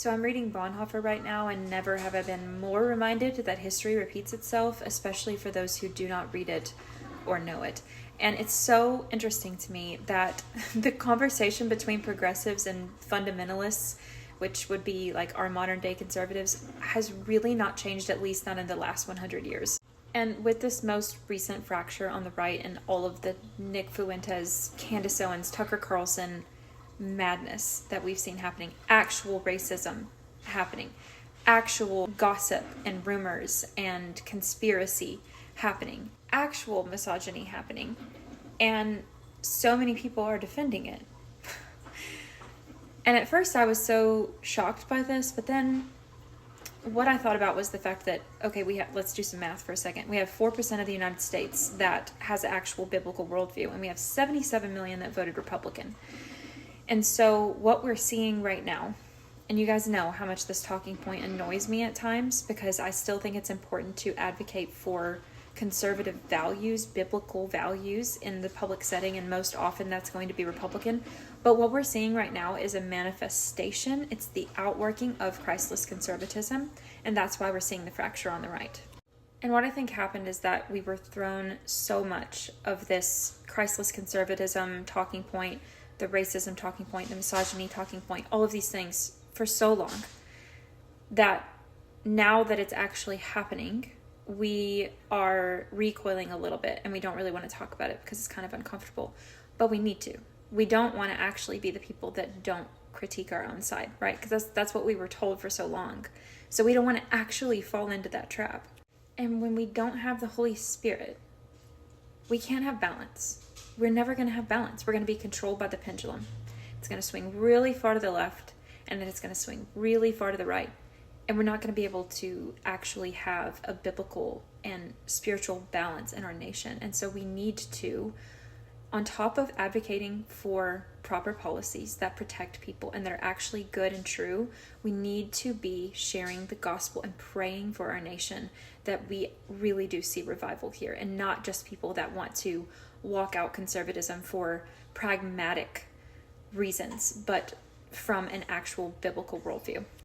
So I'm reading Bonhoeffer right now, and never have I been more reminded that history repeats itself, especially for those who do not read it or know it. And it's so interesting to me that the conversation between progressives and fundamentalists, which would be like our modern day conservatives, has really not changed, at least not in the last 100 years. And with this most recent fracture on the right and all of the Nick Fuentes, Candace Owens, Tucker Carlson madness that we've seen happening, actual racism happening, actual gossip and rumors and conspiracy happening, actual misogyny happening, and so many people are defending it. And at first I was so shocked by this, but then what I thought about was the fact that, okay, let's do some math for a second. We have 4% of the United States that has actual biblical worldview, and we have 77 million that voted Republican. And so what we're seeing right now, and you guys know how much this talking point annoys me at times, because I still think it's important to advocate for conservative values, biblical values in the public setting, and most often that's going to be Republican. But what we're seeing right now is a manifestation. It's the outworking of Christless conservatism, and that's why we're seeing the fracture on the right. And what I think happened is that we were thrown so much of this Christless conservatism talking point, the racism talking point, the misogyny talking point, all of these things for so long, that now that it's actually happening, we are recoiling a little bit, and we don't really want to talk about it because it's kind of uncomfortable, but we need to. We don't want to actually be the people that don't critique our own side, right? Because that's what we were told for so long. So we don't want to actually fall into that trap. And when we don't have the Holy Spirit, we can't have balance. We're never going to have balance. We're going to be controlled by the pendulum. It's going to swing really far to the left, and then it's going to swing really far to the right. And we're not going to be able to actually have a biblical and spiritual balance in our nation. And so we need to, on top of advocating for proper policies that protect people and that are actually good and true, we need to be sharing the gospel and praying for our nation that we really do see revival here, and not just people that want to walk out conservatism for pragmatic reasons, but from an actual biblical worldview.